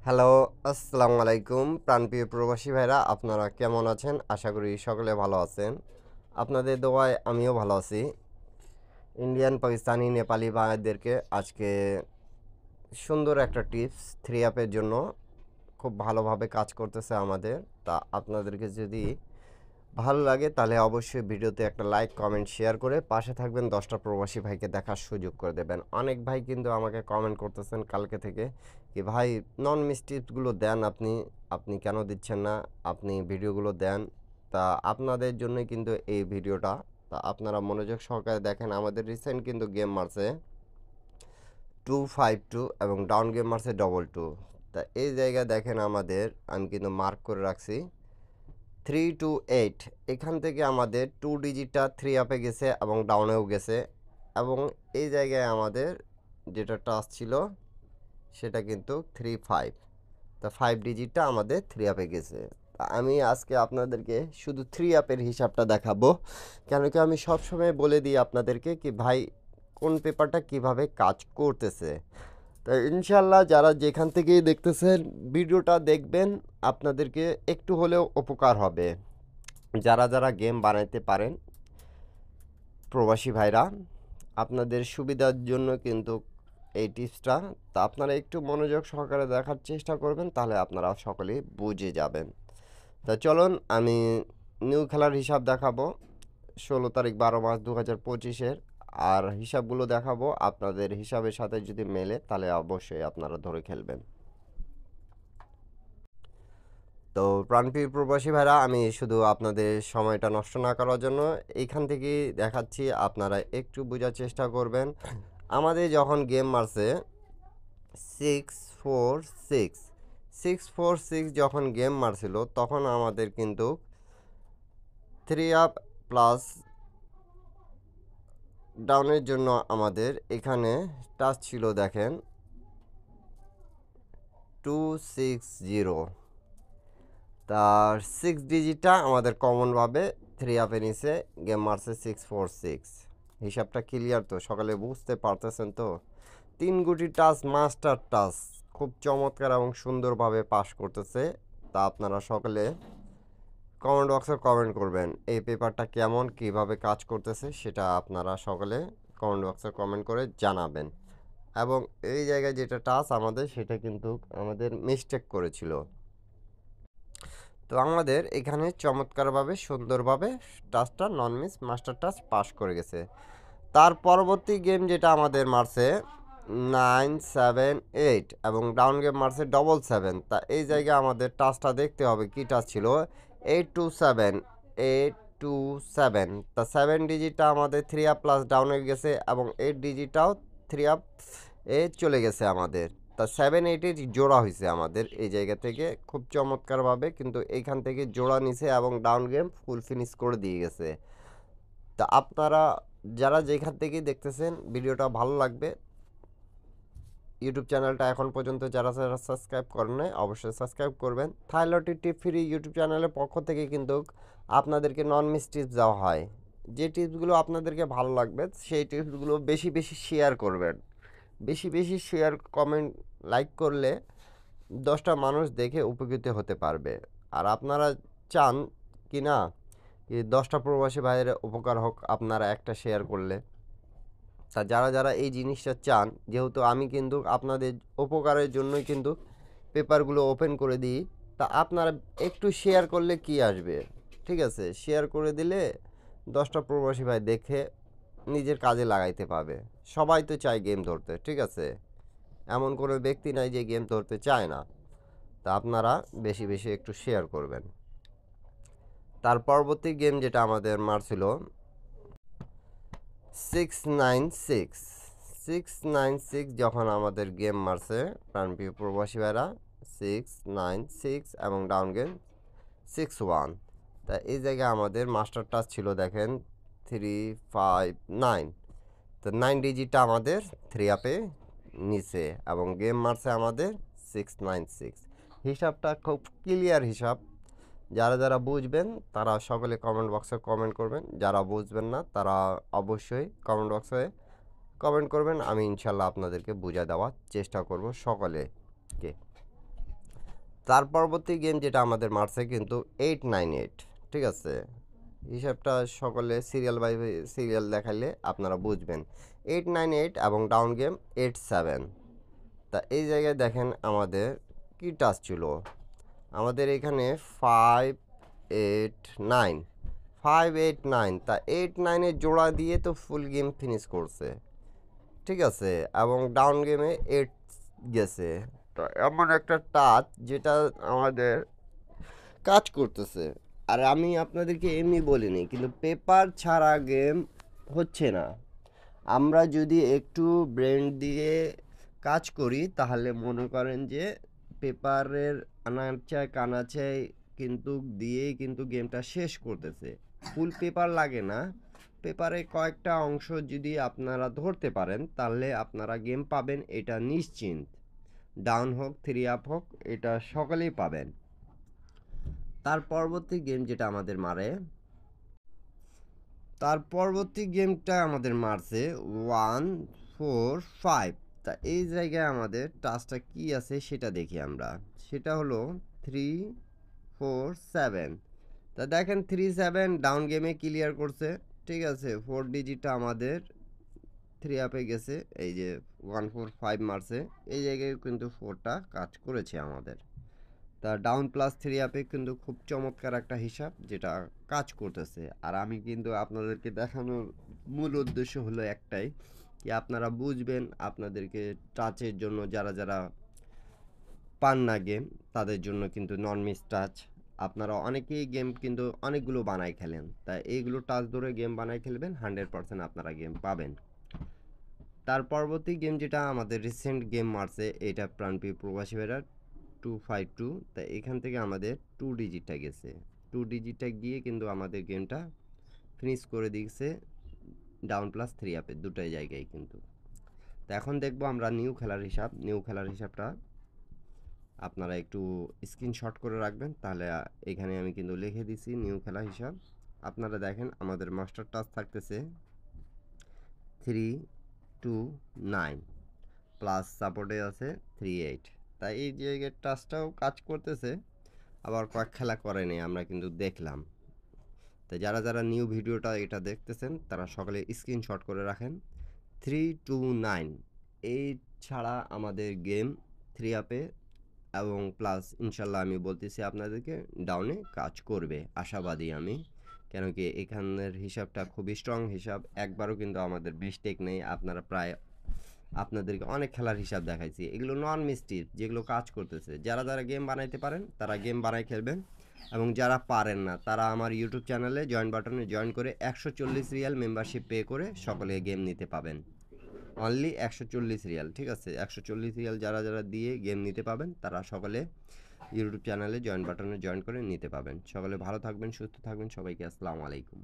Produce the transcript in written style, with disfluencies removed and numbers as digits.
Hello, আসসালামু আলাইকুম প্রাণপ্রিয় প্রবাসী ভাইরা, আপনারা কেমন আছেন? আশা করি সকলে ভালো আছেন। আপনাদের দোয়ায় আমিও ভালো আছি। ইন্ডিয়ান, পাকিস্তানি, নেপালি ভাইদেরকে আজকে সুন্দর একটা টিপস 3 অ্যাপের জন্য খুব ভালোভাবে কাজ করতেছে আমাদের। তা আপনাদেরকে যদি ভালো লাগে তাহলে অবশ্যই ভিডিওতে একটা লাইক, কমেন্ট, শেয়ার করে পাশে থাকবেন। 10টা প্রবাসী ভাইকে দেখার সুযোগ করে দেবেন। অনেক ভাই কিন্তু আমাকে কমেন্ট করতেছেন কালকে থেকে কি ভাই নন মিস টিপসগুলো দেন আপনি কেন দিচ্ছেন না? আপনি ভিডিওগুলো দেন। তা আপনাদের জন্যই কিন্তু এই ভিডিওটা। তা আপনারা মনোযোগ সহকারে দেখেন। আমাদের রিসেন্ট কিন্তু গেম মারছে 252 এবং ডাউন গেম মারছে 22। তা এই জায়গায় দেখেন আমাদের আমি কিন্তু মার্ক করে রাখছি 328। এখান থেকে আমাদের 2 ডিজিটটা 3 আপে গেছে এবং ডাউনেও গেছে এবং এই জায়গায় আমাদের যেটা টাচ ছিল সেটা কিন্তু 35। তা 5 ডিজিটটা আমাদের 3 আপে গেছে। তা আমি আজকে আপনাদেরকে শুধু 3 আপের হিসাবটা দেখাবো। কেন কি আমি সবসময় বলে দিই আপনাদেরকে কি ভাই কোন পেপারটা কিভাবে কাজ করতেছে। তো ইনশাল্লাহ যারা যেখান থেকেই দেখতেছেন ভিডিওটা দেখবেন, আপনাদেরকে একটু হলেও উপকার হবে। যারা যারা গেম বানাইতে পারেন প্রবাসী ভাইরা, আপনাদের সুবিধার জন্য কিন্তু এই টিপসটা। তা আপনারা একটু মনোযোগ সহকারে দেখার চেষ্টা করবেন, তাহলে আপনারা সকলেই বুঝে যাবেন। তা চলুন আমি নিউ খেলার হিসাব দেখাবো 16 তারিখ 12 মাস 2025-এর। আর হিসাবগুলো দেখাবো আপনাদের হিসাবের সাথে যদি মেলে তাহলে অবশ্যই আপনারা ধরে খেলবেন। তো প্রাণপ্রিয় প্রবাসী ভাইরা, আমি শুধু আপনাদের সময়টা নষ্ট না করার জন্য এইখান থেকেই দেখাচ্ছি, আপনারা একটু বোঝার চেষ্টা করবেন। আমাদের যখন গেম মারছে 646 যখন গেম মারছিল তখন আমাদের কিন্তু 3 আপ প্লাস ডাউনের জন্য আমাদের এখানে টাচ ছিল দেখেন 260। তার 6 ডিজিটটা আমাদের কমনভাবে 3 আপে নিচে গেম মারছে 646। হিসাবটা ক্লিয়ার তো? সকালে বুঝতে পারতেছেন তো? 3 গুটি টাচ, মাস্টার টাচ খুব চমৎকার এবং সুন্দরভাবে পাস করতেছে। তা আপনারা সকলে কমেন্ট বক্সে কমেন্ট করবেন এই পেপারটা কেমন, কিভাবে কাজ করতেছে সেটা আপনারা সকলে কমেন্ট বক্সে কমেন্ট করে জানাবেন। এবং এই জায়গায় যেটা টাচ আমাদের সেটা কিন্তু আমাদের মিস্টেক করেছিল। তো আমাদের এখানে চমৎকারভাবে সুন্দরভাবে টাচটা নন মিস মাস্টার টাচ পাস করে গেছে। তার পরবর্তী গেম যেটা আমাদের মারছে 978 এবং ডাউন গেম মারছে 777। তা এই জায়গায় আমাদের টাচটা দেখতে হবে কি টাচ ছিল 827। তা 7 ডিজিটটা আমাদের 3 আপ প্লাস ডাউনে গেছে এবং 8 ডিজিটটাও 3 আপ এ চলে গেছে আমাদের। তা 7-8 জোড়া হয়েছে আমাদের এই জায়গা থেকে খুব চমৎকারভাবে, কিন্তু এইখান থেকে জোড়া নিছে এবং ডাউন গেম ফুল ফিনিশ করে দিয়ে গেছে। তা আপনারা যারা যেখান থেকেই দেখতেছেন ভিডিওটা ভালো লাগবে, ইউটিউব চ্যানেলটা এখন পর্যন্ত যারা যারা সাবস্ক্রাইব করেন নাই অবশ্যই সাবস্ক্রাইব করবেন। থাইলটি টিপ ফ্রি ইউটিউব চ্যানেলের পক্ষ থেকে কিন্তু আপনাদেরকে নন মিস টিপস দেওয়া হয়। যে টিপসগুলো আপনাদেরকে ভালো লাগবে সেই টিপসগুলো বেশি বেশি শেয়ার করবেন। বেশি বেশি শেয়ার, কমেন্ট, লাইক করলে 10টা মানুষ দেখে উপকৃত হতে পারবে। আর আপনারা চান কি না কি 10টা প্রবাসী ভাইয়ের উপকার হোক আপনারা একটা শেয়ার করলে? তা যারা যারা এই জিনিসটা চান, যেহেতু আমি কিন্তু আপনাদের উপকারের জন্যই কিন্তু পেপারগুলো ওপেন করে দিই, তা আপনারা একটু শেয়ার করলে কি আসবে? ঠিক আছে, শেয়ার করে দিলে 10টা প্রবাসী ভাই দেখে নিজের কাজে লাগাইতে পারবে। সবাই তো চায় গেম ধরতে, ঠিক আছে? এমন কোনো ব্যক্তি নাই যে গেম ধরতে চায় না। তা আপনারা বেশি বেশি একটু শেয়ার করবেন। তার পরবর্তী গেম যেটা আমাদের মারছিল 696 যখন আমাদের গেম মারছে প্রাণপ্রিয় প্রবাসী ভাইরা 696 এবং ডাউন গেম 61। তা এই জায়গায় আমাদের মাস্টার টাচ ছিল দেখেন 359। তো 9 ডিজিটটা আমাদের 3 আপে নিচে এবং গেম মারছে আমাদের 696। হিসাবটা খুব ক্লিয়ার হিসাব। যারা যারা বুঝবেন তারা সকলে কমেন্ট বক্সে কমেন্ট করবেন, যারা বুঝবেন না তারা অবশ্যই কমেন্ট বক্সে কমেন্ট করবেন। আমি ইনশাল্লাহ আপনাদেরকে বুঝিয়ে দেওয়ার চেষ্টা করব সকলেকে। তার পরবর্তী গেম যেটা আমাদের মারছে কিন্তু 898, ঠিক আছে? হিসাবটা সকলে সিরিয়াল বাই সিরিয়াল দেখাইলে আপনারা বুঝবেন। 898 এবং ডাউন গেম 87। তা এই জায়গায় দেখেন আমাদের কি টাচ ছিল, আমাদের এখানে 589, 589। তা 89-এর জোড়া দিয়ে তো ফুল গেম ফিনিশ করছে, ঠিক আছে? এবং ডাউন গেমে 8 গেছে। তো এমন একটা টাচ যেটা আমাদের কাজ করতেছে। আর আমি আপনাদেরকে এমনি বলিনি, কিন্তু পেপার ছাড়া গেম হচ্ছে না। আমরা যদি একটু ব্রেন দিয়ে কাজ করি তাহলে মনে করেন যে পেপারের আনাচায় কানাচায় কিন্তু দিয়েই কিন্তু গেমটা শেষ করতেছে। ফুল পেপার লাগে না, পেপারে কয়েকটা অংশ যদি আপনারা ধরতে পারেন তাহলে আপনারা গেম পাবেন, এটা নিশ্চিন্ত। ডাউন হোক 3 আপ হোক, এটা সকলেই পাবেন। তার পরবর্তী গেম যেটা আমাদের মারে, তার পরবর্তী গেমটা আমাদের মারছে 145। তা এই জায়গায় আমাদের টাচটা কি আছে সেটা দেখি আমরা। সেটা হলো 347। তা দেখেন 37 ডাউন গেমে ক্লিয়ার করছে, ঠিক আছে? 4 ডিজিটটা আমাদের 3 আপে গেছে, এই যে 145 মারছে, এই জায়গায় কিন্তু 4টা কাজ করেছে আমাদের। তা ডাউন প্লাস 3 আপে কিন্তু খুব চমৎকার একটা হিসাব যেটা কাজ করতেছে। আর আমি কিন্তু আপনাদেরকে দেখানোর মূল উদ্দেশ্য হলো একটাই, কি আপনারা বুঝবেন, আপনাদেরকে টাচের জন্য যারা যারা পান না গেম তাদের জন্য কিন্তু নন মিস টাচ। আপনারা অনেকেই গেম কিন্তু অনেকগুলো বানায় খেলেন, তাই এইগুলো টাচ ধরে গেম বানায় খেলবেন, 100% আপনারা গেম পাবেন। তার পরবর্তী গেম যেটা আমাদের রিসেন্ট গেম মারছে, এটা প্রাণপ্রিয় প্রবাসী ভাইরা 252। তা এখান থেকে আমাদের 2 ডিজিটটা গেছে, 2 ডিজিটটা গিয়ে কিন্তু আমাদের গেমটা ফিনিশ করে দিয়েছে ডাউন প্লাস 3 আপে দুটাই জায়গায় কিন্তু। তো এখন দেখবো আমরা নিউ খেলার হিসাব। নিউ খেলার হিসাবটা আপনারা একটু স্ক্রিনশট করে রাখবেন, তাহলে এখানে আমি কিন্তু লিখে দিছি নিউ খেলা হিসাব। আপনারা দেখেন আমাদের মাস্টার টাচ থাকতেছে 329 প্লাস সাপোর্টে আছে 38। তাই এই জায়গার টাচটাও কাজ করতেছে, আবার কয়েক খেলা করেনি আমরা কিন্তু দেখলাম। তো যারা যারা নিউ ভিডিওটা এটা দেখতেছেন তারা সকলে স্ক্রিনশট করে রাখেন 329। এই ছাড়া আমাদের গেম 3 আপে এবং প্লাস ইনশাল্লাহ আমি বলতেছি আপনাদেরকে ডাউনে কাজ করবে, আশাবাদী আমি। কেন কি এখানের হিসাবটা খুবই স্ট্রং হিসাব, একবারও কিন্তু আমাদের মিস্টেক নেই। আপনারা প্রায় আপনাদেরকে অনেক খেলার হিসাব দেখাইছি, এগুলো নন মিস্টেক যেগুলো কাজ করতেছে। যারা যারা গেম বানাইতে পারেন তারা গেম বানাই খেলবেন, এবং যারা পারেন না তারা আমার ইউটিউব চ্যানেলে জয়েন বাটনে জয়েন করে 140 রিয়াল মেম্বারশিপ পে করে সকলে গেম নিতে পাবেন। অনলি 140 রিয়াল, ঠিক আছে? 140 রিয়াল যারা যারা দিয়ে গেম নিতে পাবেন তারা সকলে ইউটিউব চ্যানেলে জয়েন বাটনে জয়েন করে নিতে পাবেন। সকলে ভালো থাকবেন, সুস্থ থাকবেন, সবাইকে আসসালামু আলাইকুম।